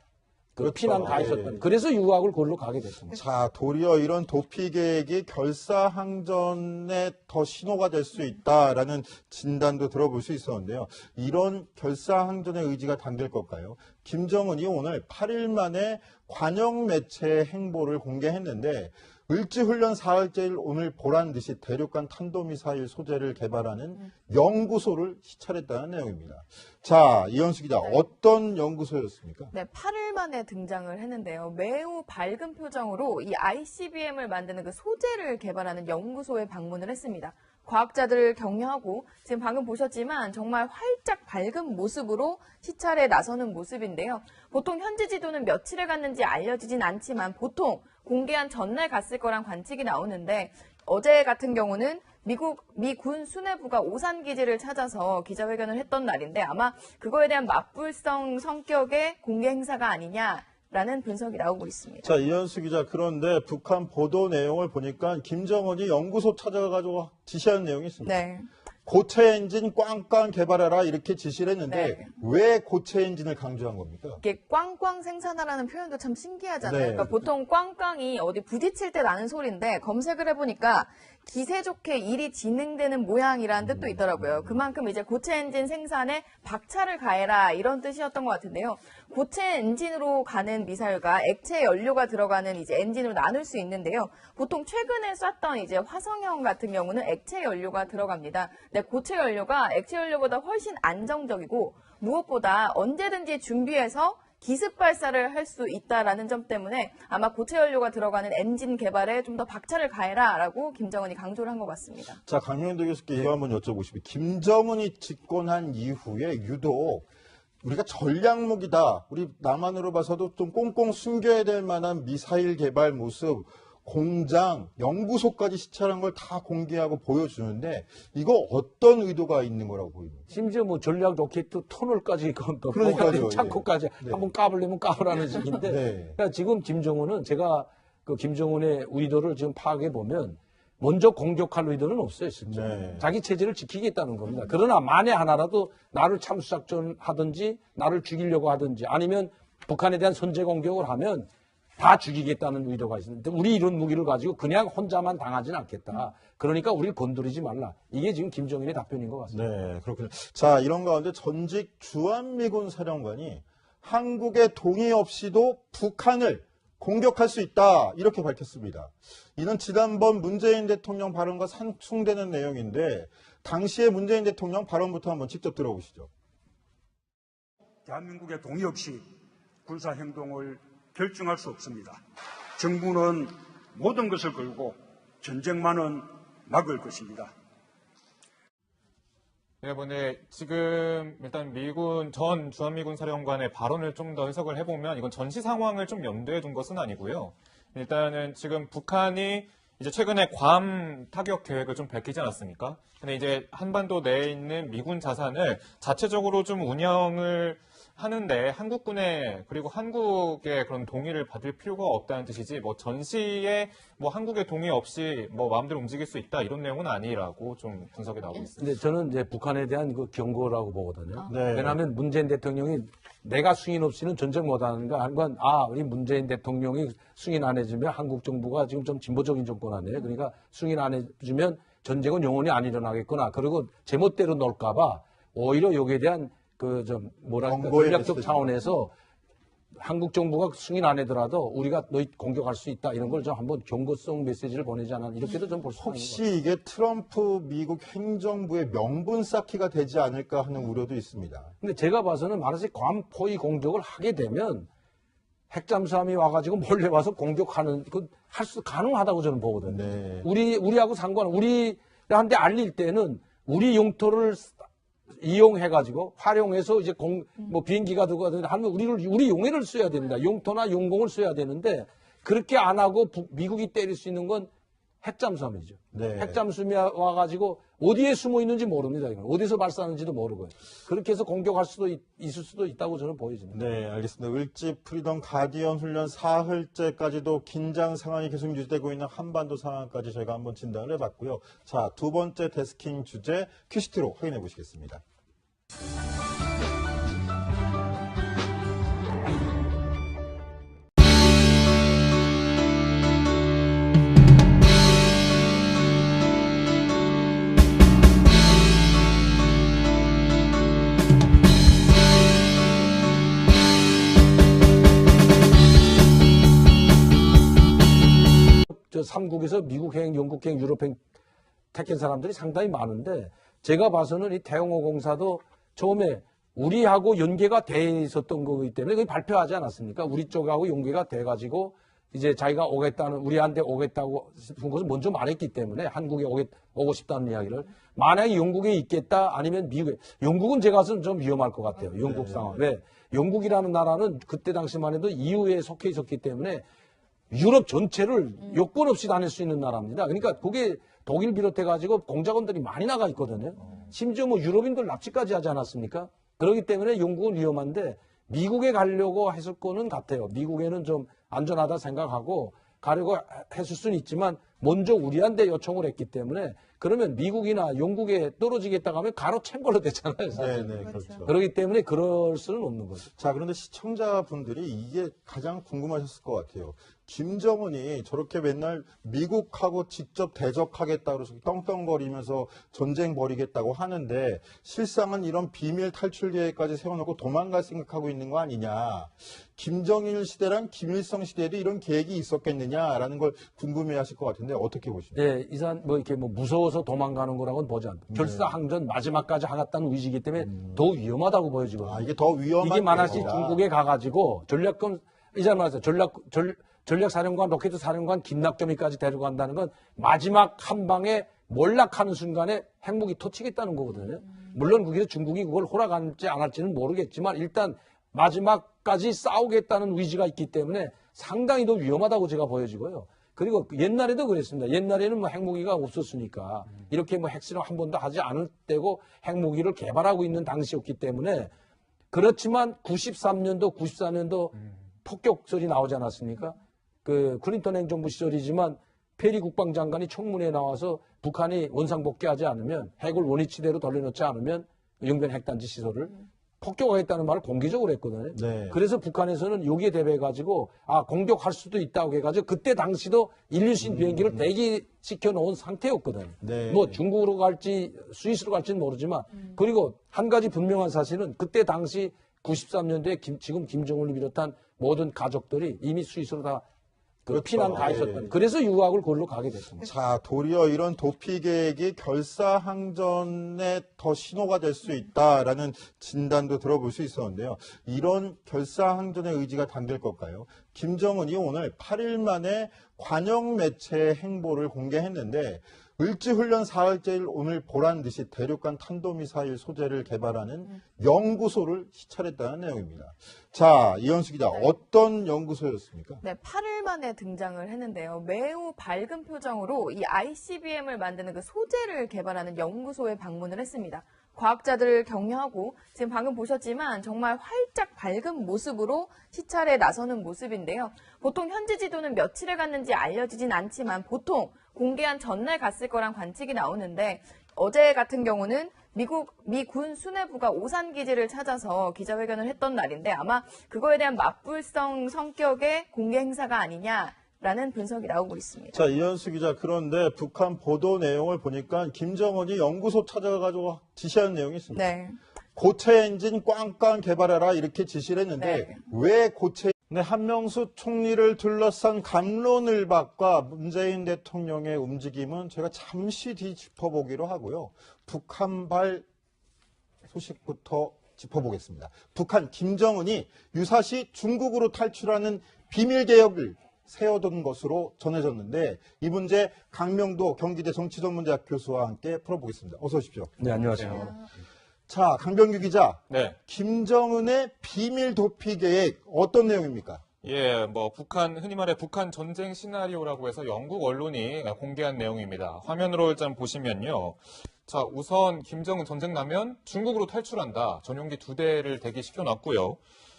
Speaker 1: 그렇죠.
Speaker 2: 피난 가 있었던.
Speaker 1: 네.
Speaker 2: 그래서 유학을 그걸로 가게 됐습니다.
Speaker 1: 자, 도리어 이런 도피 계획이 결사항전에 더 신호가 될 수 있다라는 진단도 들어볼 수 있었는데요. 이런 결사항전의 의지가 담길 걸까요? 김정은이 오늘 8일 만에 관영 매체 행보를 공개했는데 을지훈련 사흘째를 오늘 보란 듯이 대륙간 탄도미사일 소재를 개발하는 연구소를 시찰했다는 내용입니다. 자, 이현수 기자, 어떤 연구소였습니까?
Speaker 4: 네, 8일 만에 등장을 했는데요. 매우 밝은 표정으로 이 ICBM을 만드는 그 소재를 개발하는 연구소에 방문을 했습니다. 과학자들을 격려하고 지금 방금 보셨지만 정말 활짝 밝은 모습으로 시찰에 나서는 모습인데요. 보통 현지 지도는 며칠에 갔는지 알려지진 않지만 보통 공개한 전날 갔을 거란 관측이 나오는데 어제 같은 경우는 미 군 수뇌부가 오산 기지를 찾아서 기자회견을 했던 날인데 아마 그거에 대한 맞불성 성격의 공개 행사가 아니냐라는 분석이 나오고 있습니다.
Speaker 1: 자, 이현수 기자, 그런데 북한 보도 내용을 보니까 김정은이 연구소 찾아가지고 지시한 내용이 있습니다.
Speaker 4: 네.
Speaker 1: 고체 엔진 꽝꽝 개발하라 이렇게 지시를 했는데
Speaker 4: 네.
Speaker 1: 왜 고체 엔진을 강조한 겁니까?
Speaker 4: 이게 꽝꽝 생산하라는 표현도 참 신기하잖아요.
Speaker 1: 네.
Speaker 4: 그러니까 보통 꽝꽝이 어디 부딪힐 때 나는 소리인데 검색을 해보니까 기세 좋게 일이 진행되는 모양이라는 뜻도 있더라고요. 그만큼 이제 고체 엔진 생산에 박차를 가해라 이런 뜻이었던 것 같은데요. 고체 엔진으로 가는 미사일과 액체 연료가 들어가는 이제 엔진으로 나눌 수 있는데요. 보통 최근에 쐈던 이제 화성형 같은 경우는 액체 연료가 들어갑니다. 근데 고체 연료가 액체 연료보다 훨씬 안정적이고 무엇보다 언제든지 준비해서 기습 발사를 할 수 있다라는 점 때문에 아마 고체 연료가 들어가는 엔진 개발에 좀 더 박차를 가해라라고 김정은이 강조를 한 것 같습니다.
Speaker 1: 자, 강명도 교수께 이거 한번 여쭤보시면 김정은이 집권한 이후에 유독 우리가 전략무기다. 우리 남한으로 봐서도 좀 꽁꽁 숨겨야 될 만한 미사일 개발 모습, 공장, 연구소까지 시찰한 걸 다 공개하고 보여주는데 이거 어떤 의도가 있는 거라고 보입니까?
Speaker 2: 심지어 뭐 전략 로켓 터널까지
Speaker 1: 그러니까요,
Speaker 2: 창고까지
Speaker 1: 네.
Speaker 2: 한번 까불려면 까불하는 식인데
Speaker 1: 네.
Speaker 2: 그러니까 지금 김정은은 제가 그 김정은의 의도를 지금 파악해 보면 먼저 공격할 의도는 없어요, 진짜.
Speaker 1: 네.
Speaker 2: 자기 체제를 지키겠다는 겁니다. 그러나 만에 하나라도 나를 참수작전 하든지 나를 죽이려고 하든지 아니면 북한에 대한 선제 공격을 하면 다 죽이겠다는 의도가 있는데 우리 이런 무기를 가지고 그냥 혼자만 당하지는 않겠다. 그러니까 우리를 건드리지 말라. 이게 지금 김정일의 답변인 것 같습니다.
Speaker 1: 네, 그렇군요. 자, 이런 가운데 전직 주한미군 사령관이 한국의 동의 없이도 북한을 공격할 수 있다. 이렇게 밝혔습니다. 이는 지난번 문재인 대통령 발언과 상충되는 내용인데 당시의 문재인 대통령 발언부터 한번 직접 들어보시죠.
Speaker 6: 대한민국의 동의 없이 군사행동을 결정할 수 없습니다. 정부는 모든 것을 걸고 전쟁만은 막을 것입니다.
Speaker 3: 네, 지금 일단 전 주한미군 사령관의 발언을 좀 더 해석을 해보면 이건 전시 상황을 좀 염두에 둔 것은 아니고요. 일단은 지금 북한이 이제 최근에 괌 타격 계획을 좀 밝히지 않았습니까? 근데 이제 한반도 내에 있는 미군 자산을 자체적으로 좀 운영을 하는데 한국군의 그리고 한국의 그런 동의를 받을 필요가 없다는 뜻이지 뭐 전시에 뭐 한국의 동의 없이 뭐 마음대로 움직일 수 있다 이런 내용은 아니라고 좀 분석이 나오고 있습니다.
Speaker 2: 근데 저는 이제 북한에 대한 그 경고라고 보거든요.
Speaker 1: 네.
Speaker 2: 왜냐하면 문재인 대통령이 내가 승인 없이는 전쟁 못하는가 하는 건 우리 문재인 대통령이 승인 안 해주면 한국 정부가 지금 좀 진보적인 정권 아니에요. 그러니까 승인 안 해주면 전쟁은 영원히 안 일어나겠구나. 그리고 제멋대로 놀까봐 오히려 여기에 대한 전략적 차원에서 한국 정부가 승인 안 하더라도 우리가 너희 공격할 수 있다 이런 걸 좀 한번 경고성 메시지를 보내지 않았나 이렇게도 좀 볼 수 있는 것 같아요.
Speaker 1: 혹시 이게 트럼프 미국 행정부의 명분 쌓기가 되지 않을까 하는 우려도 있습니다.
Speaker 2: 근데 제가 봐서는 만약에 괌 포위 공격을 하게 되면 핵잠수함이 와가지고 몰래 와서 공격하는 가능하다고 저는 보거든요.
Speaker 1: 네.
Speaker 2: 우리하고 우리한테 알릴 때는 우리 용토를 이용해가지고 활용해서 이제 비행기가 들고 하면 우리 용해를 써야 됩니다. 용토나 용공을 써야 되는데 그렇게 안 하고 미국이 때릴 수 있는 건 핵잠수함이죠.
Speaker 1: 네.
Speaker 2: 핵잠수함이 와가지고 어디에 숨어 있는지 모릅니다. 어디서 발사하는지도 모르고요. 그렇게 해서 공격할 수도 있을 수도 있다고 저는 보여집니다.
Speaker 1: 네, 알겠습니다. 을지 프리덤 가디언 훈련 사흘째까지도 긴장 상황이 계속 유지되고 있는 한반도 상황까지 저희가 한번 진단을 해봤고요. 자, 두 번째 데스킹 주제 큐시트로 확인해 보시겠습니다.
Speaker 2: 삼국에서 미국행, 영국행, 유럽행 택한 사람들이 상당히 많은데 제가 봐서는 이 태영호 공사도 처음에 우리하고 연계가 돼 있었던 거기 때문에 그게 발표하지 않았습니까? 우리 쪽하고 연계가 돼가지고 이제 자기가 우리한테 오겠다고 싶은 것을 먼저 말했기 때문에 한국에 오고 싶다는 이야기를 만약에 영국에 있겠다 아니면 미국에 영국은 제가 봐서는 좀 위험할 것 같아요. 영국 상황. 왜? 영국이라는 나라는 그때 당시만 해도 EU에 속해 있었기 때문에 유럽 전체를 요건 없이 다닐 수 있는 나라입니다. 그러니까 그게 독일 비롯해가지고 공작원들이 많이 나가 있거든요. 심지어 뭐 유럽인들 납치까지 하지 않았습니까? 그렇기 때문에 영국은 위험한데 미국에 가려고 했을 거는 같아요. 미국에는 좀 안전하다 생각하고 가려고 했을 수는 있지만 먼저 우리한테 요청을 했기 때문에 그러면 미국이나 영국에 떨어지겠다고 하면 가로챈 걸로 됐잖아요. 사실.
Speaker 1: 네, 그렇죠.
Speaker 2: 그렇기 때문에 그럴 수는 없는 거죠.
Speaker 1: 자, 그런데 시청자분들이 이게 가장 궁금하셨을 것 같아요. 김정은이 저렇게 맨날 미국하고 직접 대적하겠다고 떵떵거리면서 전쟁 벌이겠다고 하는데 실상은 이런 비밀 탈출 계획까지 세워놓고 도망갈 생각하고 있는 거 아니냐. 김정일 시대랑 김일성 시대에도 이런 계획이 있었겠느냐라는 걸 궁금해하실 것 같은데 어떻게 보십니까?
Speaker 2: 네, 이산 무서워서 도망가는 거라고는 보지 않고 결사항전 마지막까지 하겠다는 의지이기 때문에 더 위험하다고 보여지거든요.
Speaker 1: 이게 더 위험한
Speaker 2: 이게 만약에
Speaker 1: 계획이다.
Speaker 2: 중국에 가가지고 전략사령관, 로켓 사령관 김낙겸이까지 데려간다는 건 마지막 한 방에 몰락하는 순간에 핵무기 터치겠다는 거거든요. 물론 거기서 중국이 그걸 허락할지 안 할지는 모르겠지만 일단 마지막까지 싸우겠다는 의지가 있기 때문에 상당히 더 위험하다고 제가 보여지고요. 그리고 옛날에도 그랬습니다. 옛날에는 뭐 핵무기가 없었으니까 이렇게 뭐 핵실험 한 번도 하지 않을 때고 핵무기를 개발하고 있는 당시였기 때문에 그렇지만 93년도, 94년도 폭격설이 나오지 않았습니까? 그 클린턴 행정부 시절이지만 페리 국방장관이 청문회에 나와서 북한이 원상복귀하지 않으면 핵을 원위치대로 돌려놓지 않으면 영변 핵단지 시설을 폭격하겠다는 말을 공개적으로 했거든요.
Speaker 1: 네.
Speaker 2: 그래서 북한에서는 여기에 대비해가지고 공격할 수도 있다고 해가지고 그때 당시도 인류신 비행기를 대기시켜 놓은 상태였거든요.
Speaker 1: 네.
Speaker 2: 뭐 중국으로 갈지 스위스로 갈지는 모르지만 그리고 한 가지 분명한 사실은 그때 당시 93년도에 지금 김정은을 비롯한 모든 가족들이 이미 스위스로 다
Speaker 1: 그렇죠.
Speaker 2: 피난 가 있었던.
Speaker 1: 예.
Speaker 2: 그래서 유학을 그걸로 가게 됐습니다.
Speaker 1: 자, 도리어 이런 도피 계획이 결사항전에 더 신호가 될 수 있다라는 진단도 들어볼 수 있었는데요. 이런 결사항전의 의지가 담길 걸까요? 김정은이 오늘 8일 만에 관영 매체 행보를 공개했는데 을지훈련 사흘째를 오늘 보란 듯이 대륙간 탄도미사일 소재를 개발하는 연구소를 시찰했다는 내용입니다. 자, 이현수 기자, 어떤 연구소였습니까?
Speaker 4: 네, 8일 만에 등장을 했는데요. 매우 밝은 표정으로 이 ICBM을 만드는 그 소재를 개발하는 연구소에 방문을 했습니다. 과학자들을 격려하고 지금 방금 보셨지만 정말 활짝 밝은 모습으로 시찰에 나서는 모습인데요. 보통 현지 지도는 며칠에 갔는지 알려지진 않지만 보통 공개한 전날 갔을 거란 관측이 나오는데 어제 같은 경우는 미 군 수뇌부가 오산 기지를 찾아서 기자회견을 했던 날인데 아마 그거에 대한 맞불성 성격의 공개 행사가 아니냐라는 분석이 나오고 있습니다.
Speaker 1: 자, 이현수 기자, 그런데 북한 보도 내용을 보니까 김정은이 연구소 찾아가지고 지시한 내용이 있습니다.
Speaker 4: 네.
Speaker 1: 고체 엔진 꽝꽝 개발해라 이렇게 지시를 했는데
Speaker 4: 네.
Speaker 1: 왜 고체 한명수 총리를 둘러싼 갑론을박과 문재인 대통령의 움직임은 제가 잠시 뒤 짚어보기로 하고요. 북한발 소식부터 짚어보겠습니다. 북한 김정은이 유사시 중국으로 탈출하는 비밀계획을 세워둔 것으로 전해졌는데 이 문제 강명도 경기대 정치전문대학 교수와 함께 풀어보겠습니다. 어서 오십시오.
Speaker 2: 네, 안녕하세요.
Speaker 1: 자, 강병규 기자.
Speaker 3: 네.
Speaker 1: 김정은의 비밀 도피 계획 어떤 내용입니까?
Speaker 3: 예, 북한, 흔히 말해 북한 전쟁 시나리오라고 해서 영국 언론이 공개한 내용입니다. 화면으로 일단 보시면요. 자, 우선 김정은 전쟁 나면 중국으로 탈출한다. 전용기 2대를 대기시켜 놨고요.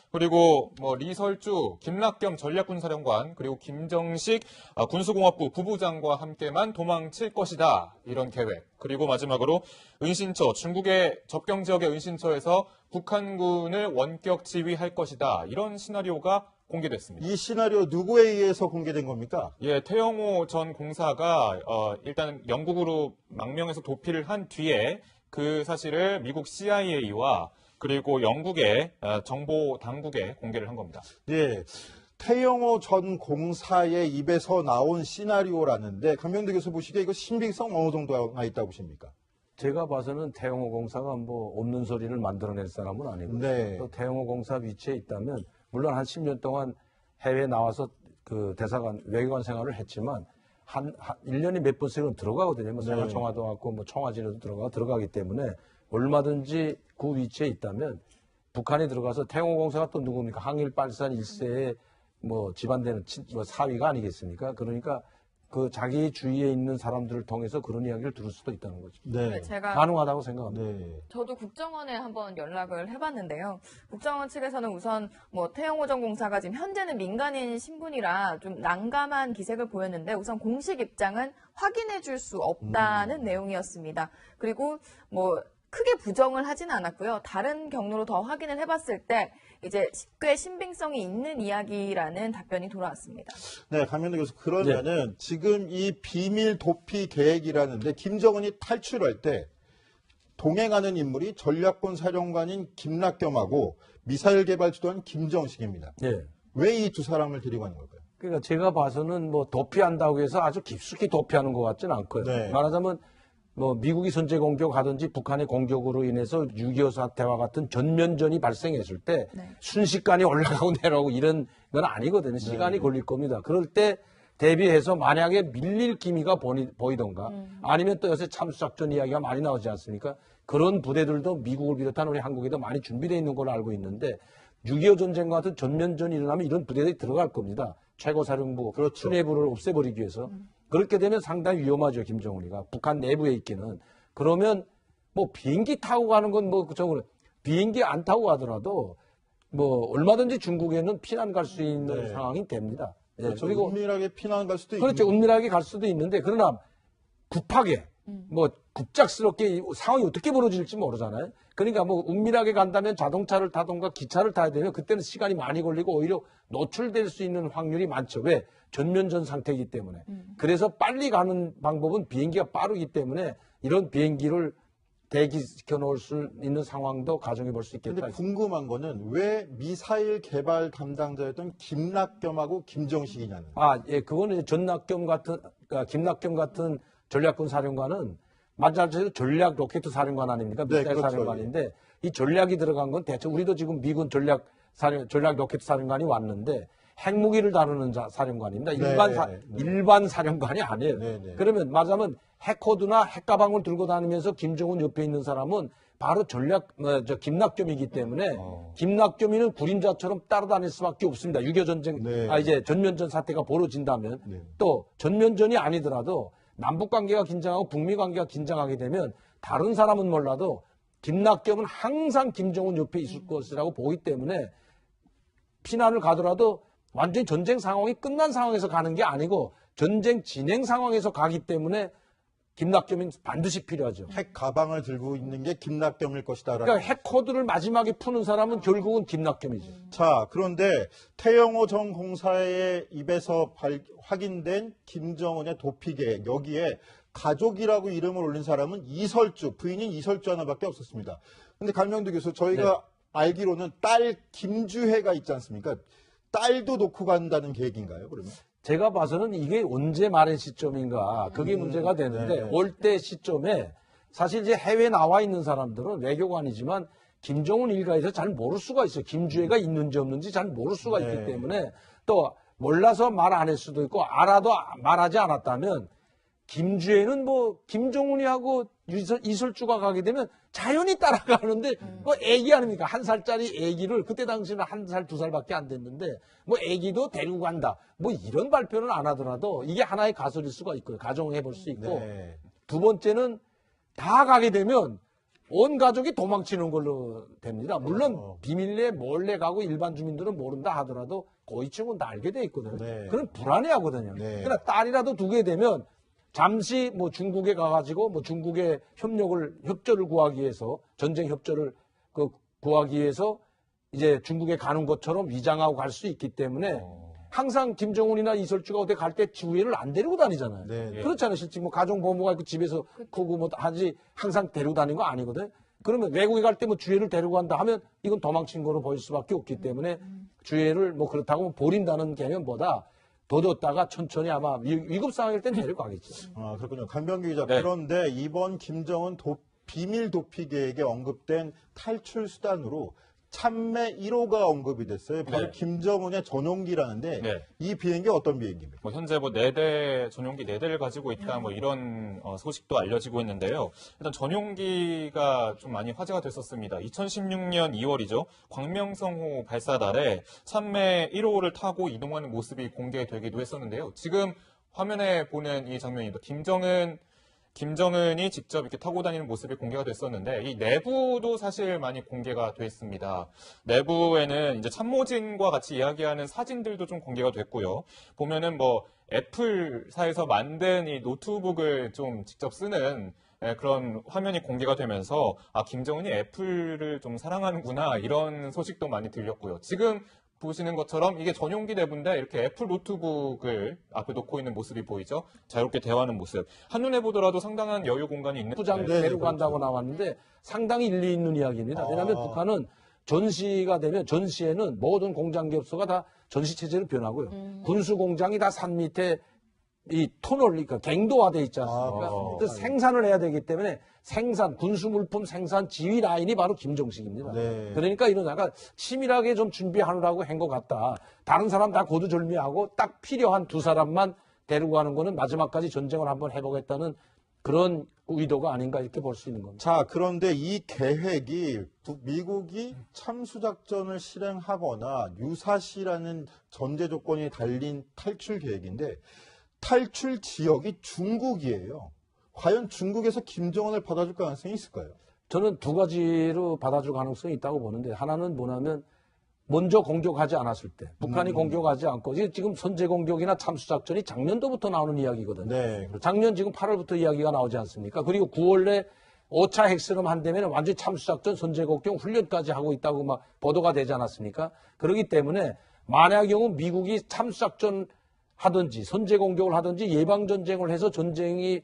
Speaker 3: 그리고 리설주, 김락겸 전략군사령관, 그리고 김정식 군수공업부 부부장과 함께만 도망칠 것이다. 이런 계획. 그리고 마지막으로 은신처, 중국의 접경 지역의 은신처에서 북한군을 원격 지휘할 것이다. 이런 시나리오가 공개됐습니다.
Speaker 1: 이 시나리오 누구에 의해서 공개된 겁니까?
Speaker 3: 예, 태영호 전 공사가 일단 영국으로 망명해서 도피를 한 뒤에 그 사실을 미국 CIA와 그리고 영국의 정보 당국에 공개를 한 겁니다.
Speaker 1: 네. 태영호 전 공사의 입에서 나온 시나리오라는데 강명대 교수 보시기에 이거 신빙성 어느 정도가 있다고 보십니까?
Speaker 2: 제가 봐서는 태영호 공사가 없는 소리를 만들어낼 사람은 아니고
Speaker 1: 네.
Speaker 2: 또 태영호 공사 위치에 있다면 물론 한 10년 동안 해외에 나와서 그 대사관 외교관 생활을 했지만 한 1년에 몇 번씩은 들어가거든요. 생활청와도 왔고 청와진에도 들어가기 때문에 얼마든지 그 위치에 있다면 북한에 들어가서 태영호 공사가 또 누굽니까? 항일발산 1세의 집안되는 사위가 아니겠습니까? 그러니까 그 자기 주위에 있는 사람들을 통해서 그런 이야기를 들을 수도 있다는 거죠.
Speaker 1: 네.
Speaker 4: 제가
Speaker 2: 가능하다고 생각합니다.
Speaker 1: 네.
Speaker 4: 저도 국정원에 한번 연락을 해봤는데요. 국정원 측에서는 우선 태영호 전 공사가 지금 현재는 민간인 신분이라 좀 난감한 기색을 보였는데 우선 공식 입장은 확인해줄 수 없다는 내용이었습니다. 그리고 크게 부정을 하진 않았고요. 다른 경로로 더 확인을 해봤을 때 이제 꽤 신빙성이 있는 이야기라는 답변이 돌아왔습니다.
Speaker 1: 네, 강명대 교수, 그러면은 지금 이 비밀 도피 계획이라는데 김정은이 탈출할 때 동행하는 인물이 전략권 사령관인 김락겸하고 미사일 개발 주도한 김정식입니다.
Speaker 2: 네.
Speaker 1: 왜 이 두 사람을 데리고 가는 걸까요?
Speaker 2: 그러니까 제가 봐서는 도피한다고 해서 아주 깊숙이 도피하는 것 같지는 않고요.
Speaker 1: 네.
Speaker 2: 말하자면 미국이 선제 공격하든지 북한의 공격으로 인해서 6.25 사태와 같은 전면전이 발생했을 때 순식간에 올라가고 내려오고 이런 건 아니거든요. 시간이 걸릴 겁니다. 그럴 때 대비해서 만약에 밀릴 기미가 보이던가 아니면 또 요새 참수작전 이야기가 많이 나오지 않습니까? 그런 부대들도 미국을 비롯한 우리 한국에도 많이 준비되어 있는 걸로 알고 있는데 6.25 전쟁과 같은 전면전이 일어나면 이런 부대들이 들어갈 겁니다. 최고사령부, 수뇌부를 없애버리기 위해서. 그렇게 되면 상당히 위험하죠, 김정은이가. 북한 내부에 있기는. 그러면 비행기 타고 가는 건 비행기 안 타고 가더라도 얼마든지 중국에는 피난 갈 수 있는 상황이 됩니다.
Speaker 1: 그렇죠.
Speaker 2: 그리고
Speaker 1: 은밀하게 피난 갈 수도 있고.
Speaker 2: 그렇죠. 은밀하게 갈 수도 있는데 그러나 급하게 뭐 급작스럽게 이 상황이 어떻게 벌어질지 모르잖아요. 그러니까 뭐 은밀하게 간다면 자동차를 타던가 기차를 타야 되면 그때는 시간이 많이 걸리고 오히려 노출될 수 있는 확률이 많죠. 왜? 전면전 상태이기 때문에. 그래서 빨리 가는 방법은 비행기가 빠르기 때문에 이런 비행기를 대기시켜 놓을 수 있는 상황도 가정해 볼 수 있겠다.
Speaker 1: 근데 궁금한 거는 왜 미사일 개발 담당자였던 김낙겸하고 김정식이냐는.
Speaker 2: 예, 그거는 이제 김낙겸 같은 전략군 사령관은 마찬가지로 전략 로켓 사령관 아닙니까?
Speaker 1: 네,
Speaker 2: 미사일
Speaker 1: 그렇죠.
Speaker 2: 사령관인데 이 전략이 들어간 건 대체 우리도 지금 미군 전략 로켓 사령관이 왔는데 핵무기를 다루는 사령관입니다. 일반 사령관이 아니에요.
Speaker 1: 네.
Speaker 2: 그러면 말하자면 핵코드나 핵가방을 들고 다니면서 김정은 옆에 있는 사람은 바로 김낙겸이기 때문에 김낙겸이는 구림자처럼 따라다닐 수밖에 없습니다. 6.25 전쟁, 이제 전면전 사태가 벌어진다면 또 전면전이 아니더라도 남북 관계가 긴장하고 북미 관계가 긴장하게 되면 다른 사람은 몰라도 김낙겸은 항상 김정은 옆에 있을 것이라고 보기 때문에 피난을 가더라도 완전히 전쟁 상황이 끝난 상황에서 가는 게 아니고 전쟁 진행 상황에서 가기 때문에 김낙겸이 반드시 필요하죠.
Speaker 1: 핵 가방을 들고 있는 게 김낙겸일 것이다.
Speaker 2: 그러니까 핵 코드를 마지막에 푸는 사람은 결국은 김낙겸이죠.
Speaker 1: 자, 그런데 태영호 전 공사의 입에서 확인된 김정은의 도피 계획, 여기에 가족이라고 이름을 올린 사람은 이설주, 부인인 이설주 하나밖에 없었습니다. 근데 강명두 교수, 저희가 알기로는 딸 김주혜가 있지 않습니까? 딸도 놓고 간다는 계획인가요, 그러면?
Speaker 2: 제가 봐서는 이게 언제 말의 시점인가 그게 문제가 되는데 올 때 시점에 사실 이제 해외에 나와 있는 사람들은 외교관이지만 김정은 일가에서 잘 모를 수가 있어요. 김주혜가 있는지 없는지 잘 모를 수가 있기 때문에 또 몰라서 말 안 할 수도 있고 알아도 말하지 않았다면 김주혜는 뭐 김정은이하고 이설주가 가게 되면 자연히 따라가는데 뭐 애기 아닙니까? 1살짜리 애기를 그때 당시는 1살, 2살밖에 안 됐는데 뭐 애기도 데리고 간다. 뭐 이런 발표는 안 하더라도 이게 하나의 가설일 수가 있고요. 가정해 볼 수 있고 두 번째는 다 가게 되면 온 가족이 도망치는 걸로 됩니다. 물론 비밀리에 몰래 가고 일반 주민들은 모른다 하더라도 고위층은 다 알게 돼 있거든요. 그럼 불안해하거든요. 그러나 딸이라도 두게 되면 잠시 뭐 중국에 가가지고 뭐 중국의 협조를 구하기 위해서 전쟁 협조를 구하기 위해서 이제 중국에 가는 것처럼 위장하고 갈 수 있기 때문에 항상 김정은이나 이설주가 어디 갈 때 주위를 안 데리고 다니잖아요. 그렇잖아요. 실제 뭐 가정 보호가 있고 집에서 크고 뭐 하지 항상 데리고 다니는 거 아니거든. 그러면 외국에 갈 때 뭐 주위를 데리고 간다 하면 이건 도망친 거로 보일 수밖에 없기 때문에 주위를 뭐 그렇다고 버린다는 개념보다 둬뒀다가 천천히 아마 위급 상황일 땐 데려가겠죠.
Speaker 1: 그렇군요. 강병기 기자.
Speaker 3: 네.
Speaker 1: 그런데 이번 김정은 비밀 도피 계획에 언급된 탈출 수단으로 참매 1호가 언급이 됐어요. 바로 김정은의 전용기라는데 이 비행기 어떤 비행기입니까?
Speaker 3: 뭐 현재 뭐 4대 전용기 4대를 가지고 있다 뭐 이런 소식도 알려지고 있는데요. 일단 전용기가 좀 많이 화제가 됐었습니다. 2016년 2월이죠. 광명성호 발사 날에 참매 1호를 타고 이동하는 모습이 공개되기도 했었는데요. 지금 화면에 보는 이 장면입니다. 김정은이 직접 이렇게 타고 다니는 모습이 공개가 됐었는데 이 내부도 사실 많이 공개가 됐습니다. 내부에는 이제 참모진과 같이 이야기하는 사진들도 좀 공개가 됐고요. 보면은 뭐 애플사에서 만든 이 노트북을 좀 직접 쓰는 그런 화면이 공개가 되면서 김정은이 애플을 좀 사랑하는구나 이런 소식도 많이 들렸고요. 지금 보시는 것처럼 이게 전용기 내부인데 이렇게 애플 노트북을 앞에 놓고 있는 모습이 보이죠? 자유롭게 대화하는 모습. 한눈에 보더라도 상당한 여유 공간이 있는.
Speaker 2: 부장 데리고 간다고 나왔는데 상당히 일리 있는 이야기입니다. 왜냐하면 북한은 전시가 되면 전시에는 모든 공장기업소가 다 전시체제로 변하고요. 군수공장이 다 산 밑에 이 터널, 그러니까 갱도화돼 있지 않습니까? 그래서 생산을 해야 되기 때문에 군수물품 생산 지휘 라인이 바로 김정식입니다. 그러니까 이런 약간 치밀하게 좀 준비하느라고 한 것 같다. 다른 사람 다 고두절미하고 딱 필요한 2사람만 데리고 가는 거는 마지막까지 전쟁을 한번 해보겠다는 그런 의도가 아닌가 이렇게 볼 수 있는 겁니다.
Speaker 1: 자, 그런데 이 계획이 미국이 참수작전을 실행하거나 유사시라는 전제 조건이 달린 탈출 계획인데 탈출 지역이 중국이에요. 과연 중국에서 김정은을 받아줄 가능성이 있을까요?
Speaker 2: 저는 2가지로 받아줄 가능성이 있다고 보는데 하나는 뭐냐면 먼저 공격하지 않았을 때, 북한이 공격하지 않고, 지금 선제 공격이나 참수작전이 작년도부터 나오는 이야기거든요.
Speaker 1: 네, 그렇죠.
Speaker 2: 작년 지금 8월부터 이야기가 나오지 않습니까? 그리고 9월에 5차 핵실험 한다면 완전히 참수작전, 선제 공격, 훈련까지 하고 있다고 막 보도가 되지 않았습니까? 그렇기 때문에 만약 경우 미국이 참수작전 하든지, 선제 공격을 하든지, 예방전쟁을 해서 전쟁이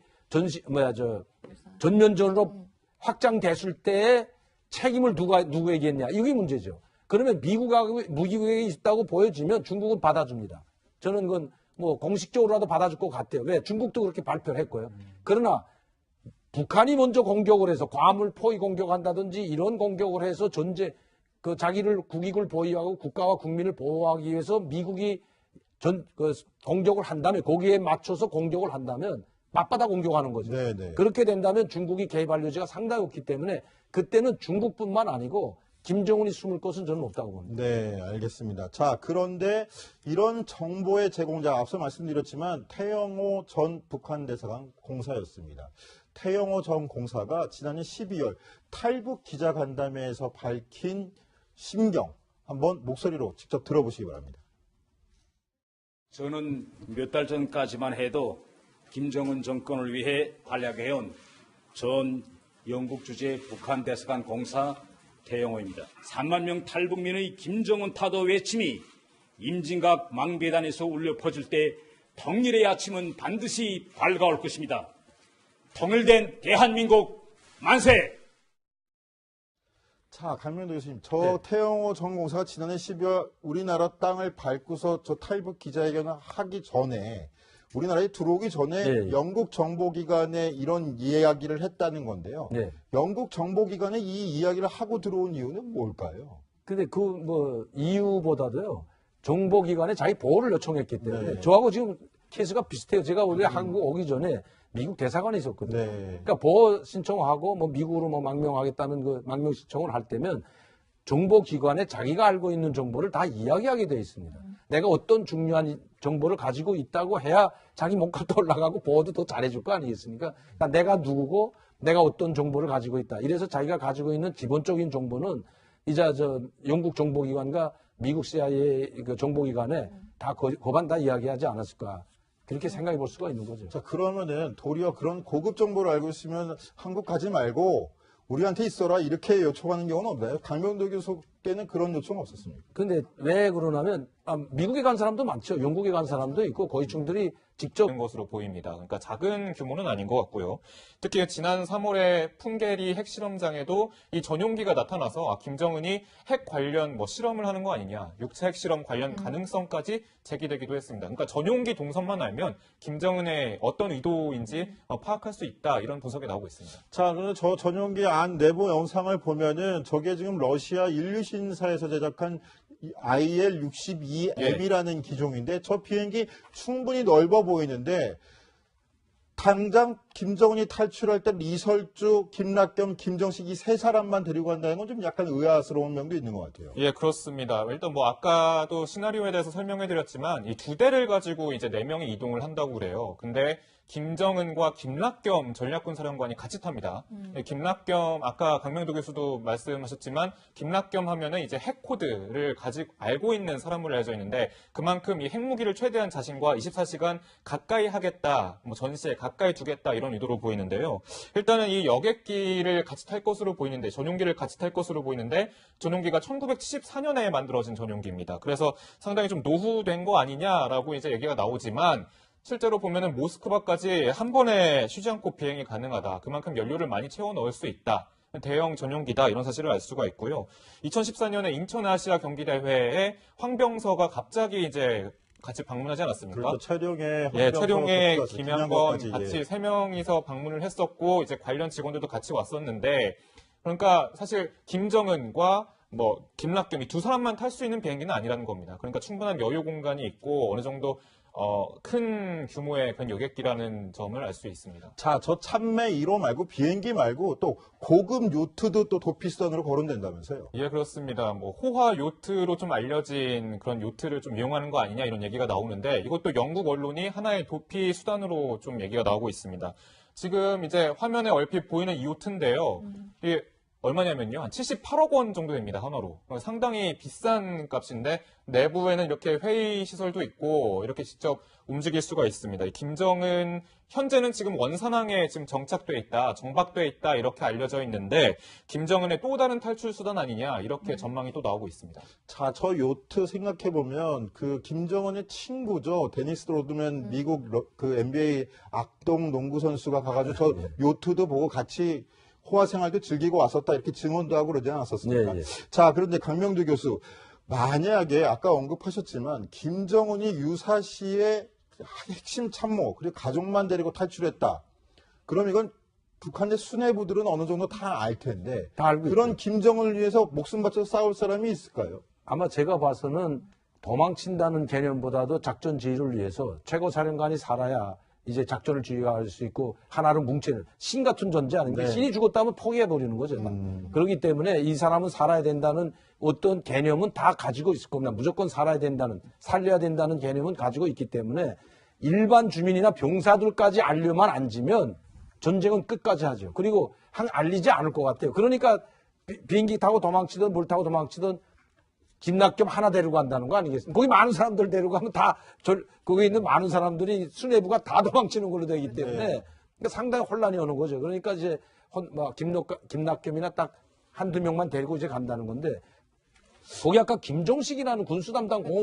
Speaker 2: 전면전으로 확장됐을 때에 책임을 누구에게 했냐. 이게 문제죠. 그러면 미국에 있다고 보여지면 중국은 받아줍니다. 저는 그건 뭐 공식적으로라도 받아줄 것 같아요. 왜? 중국도 그렇게 발표를 했고요. 그러나 북한이 먼저 공격을 해서 과물 포위 공격한다든지 이런 공격을 해서 자기를 국익을 보호하고 국가와 국민을 보호하기 위해서 미국이 공격을 한다면 거기에 맞춰서 공격을 한다면 맞받아 공격하는 거죠.
Speaker 1: 네네.
Speaker 2: 그렇게 된다면 중국이 개입할 여지가 상당히 없기 때문에 그때는 중국뿐만 아니고 김정은이 숨을 것은 저는 없다고 봅니다.
Speaker 1: 네, 알겠습니다. 자, 그런데 이런 정보의 제공자, 앞서 말씀드렸지만 태영호 전 북한 대사관 공사였습니다. 태영호 전 공사가 지난해 12월 탈북 기자간담회에서 밝힌 심경, 한번 목소리로 직접 들어보시기 바랍니다.
Speaker 5: 저는 몇 달 전까지만 해도 김정은 정권을 위해 활약해온 전 영국 주재 북한 대사관 공사 태영호입니다. 3만 명 탈북민의 김정은 타도 외침이 임진각 망배단에서 울려 퍼질 때 통일의 아침은 반드시 밝아올 것입니다. 통일된 대한민국 만세!
Speaker 1: 자, 강명도 교수님, 태영호 전 공사가 지난해 12월 우리나라 땅을 밟고서 저 탈북 기자회견을 하기 전에 우리나라에 들어오기 전에 영국 정보기관에 이런 이야기를 했다는 건데요. 영국 정보기관에 이 이야기를 하고 들어온 이유는 뭘까요?
Speaker 2: 근데 이유보다도요, 정보기관에 자기 보호를 요청했기 때문에 저하고 지금 케이스가 비슷해요. 제가 원래 한국 오기 전에 미국 대사관에 있었거든요. 그러니까 보호 신청하고 미국으로 망명하겠다는 망명 신청을 할 때면 정보기관에 자기가 알고 있는 정보를 다 이야기하게 되어 있습니다. 내가 어떤 중요한 정보를 가지고 있다고 해야 자기 몸값도 올라가고 보호도 더 잘해줄 거 아니겠습니까? 그러니까 내가 누구고 내가 어떤 정보를 가지고 있다. 이래서 자기가 가지고 있는 기본적인 정보는 이제 영국 정보기관과 미국 CIA 그 정보기관에 다 거반 다 이야기하지 않았을까. 그렇게 생각해 볼 수가 있는 거죠.
Speaker 1: 자, 그러면은 도리어 그런 고급 정보를 알고 있으면 한국 가지 말고 우리한테 있어라 이렇게 요청하는 경우는 없나요? 강명도 교수께는 그런 요청 없었습니까?
Speaker 2: 근데 왜 그러냐면 미국에 간 사람도 많죠. 영국에 간 사람도 있고 고위층들이 직접
Speaker 3: 된 것으로 보입니다. 그러니까 작은 규모는 아닌 것 같고요. 특히 지난 3월에 풍계리 핵실험장에도 이 전용기가 나타나서 김정은이 핵 관련 실험을 하는 거 아니냐, 육차 핵실험 관련 가능성까지 제기되기도 했습니다. 그러니까 전용기 동선만 알면 김정은의 어떤 의도인지 파악할 수 있다, 이런 분석이 나오고 있습니다.
Speaker 1: 자, 그런데 저 전용기 안 내부 영상을 보면은 저게 지금 러시아 인류신사에서 제작한 IL-62 M이라는 기종인데 저 비행기 충분히 넓어 보이는데 당장 김정은이 탈출할 때 리설주, 김락겸, 김정식 이 세 사람만 데리고 간다는 건 좀 약간 의아스러운 면도 있는 것 같아요.
Speaker 3: 예, 그렇습니다. 일단 아까도 시나리오에 대해서 설명해드렸지만 이 두 대를 가지고 이제 4명이 이동을 한다고 그래요. 근데 김정은과 김락겸 전략군 사령관이 같이 탑니다. 김락겸, 아까 강명도 교수도 말씀하셨지만 김락겸 하면은 이제 핵코드를 알고 있는 사람으로 알려져 있는데 그만큼 이 핵무기를 최대한 자신과 24시간 가까이 하겠다, 전시에 가까이 두겠다, 이런 의도로 보이는데요. 일단은 이 여객기를 같이 탈 것으로 보이는데, 전용기를 같이 탈 것으로 보이는데 전용기가 1974년에 만들어진 전용기입니다. 그래서 상당히 좀 노후된 거 아니냐라고 이제 얘기가 나오지만 실제로 보면은 모스크바까지 한 번에 쉬지 않고 비행이 가능하다. 그만큼 연료를 많이 채워 넣을 수 있다. 대형 전용기다, 이런 사실을 알 수가 있고요. 2014년에 인천 아시아 경기대회에 황병서가 갑자기 이제 같이 방문하지 않았습니까?
Speaker 1: 그렇죠. 촬영에
Speaker 3: 촬영에 김양건 같이 3명이서 방문을 했었고 이제 관련 직원들도 같이 왔었는데, 그러니까 사실 김정은과 김락겸이 두 사람만 탈 수 있는 비행기는 아니라는 겁니다. 그러니까 충분한 여유 공간이 있고 어느 정도 큰 규모의 그런 여객기라는 점을 알 수 있습니다.
Speaker 1: 자, 저 참매 1호 말고 비행기 말고 또 고급 요트도 또 도피수단으로 거론된다면서요?
Speaker 3: 예, 그렇습니다. 호화 요트로 좀 알려진 그런 요트를 좀 이용하는 거 아니냐, 이런 얘기가 나오는데 이것도 영국 언론이 하나의 도피 수단으로 좀 얘기가 나오고 있습니다. 지금 이제 화면에 얼핏 보이는 이 요트인데요. 얼마냐면요. 한 78억 원 정도 됩니다. 하나로. 상당히 비싼 값인데 내부에는 이렇게 회의 시설도 있고 이렇게 직접 움직일 수가 있습니다. 이 김정은 현재는 지금 원산항에 지금 정착돼 있다, 정박돼 있다 이렇게 알려져 있는데 김정은의 또 다른 탈출 수단 아니냐 이렇게 전망이 또 나오고 있습니다.
Speaker 1: 자, 저 요트 생각해 보면 그 김정은의 친구죠. 데니스 로드맨 미국 그 NBA 악동 농구 선수가 가가지고 저 요트도 보고 같이 호화 생활도 즐기고 왔었다 이렇게 증언도 하고 그러지 않았었습니까?
Speaker 2: 예, 예.
Speaker 1: 자, 그런데 강명두 교수 만약에 아까 언급하셨지만 김정은이 유사시의 핵심 참모 그리고 가족만 데리고 탈출했다. 그럼 이건 북한의 수뇌부들은 어느 정도 다 알 텐데
Speaker 2: 다 알고
Speaker 1: 그런
Speaker 2: 있죠.
Speaker 1: 김정은을 위해서 목숨 바쳐 싸울 사람이 있을까요?
Speaker 2: 아마 제가 봐서는 도망친다는 개념보다도 작전 지휘를 위해서 최고 사령관이 살아야 이제 작전을 지휘할 수 있고 하나로 뭉치는 신 같은 존재 아닙니까?
Speaker 1: 네.
Speaker 2: 신이 죽었다면 포기해버리는 거죠. 그렇기 때문에 이 사람은 살아야 된다는 어떤 개념은 다 가지고 있을 겁니다. 무조건 살아야 된다는, 살려야 된다는 개념은 가지고 있기 때문에 일반 주민이나 병사들까지 알려만 앉으면 전쟁은 끝까지 하죠. 그리고 알리지 않을 것 같아요. 그러니까 비행기 타고 도망치든 뭘 타고 도망치든 김낙겸 하나 데리고 간다는 거 아니겠습니까? 거기 많은 사람들 데리고 가면 거기 있는 많은 사람들이 수뇌부가 다 도망치는 걸로 되기 때문에 그러니까 상당히 혼란이 오는 거죠. 그러니까 이제 김낙겸이나 딱 한두 명만 데리고 이제 간다는 건데 거기 아까 김종식이라는 군수 담당 공업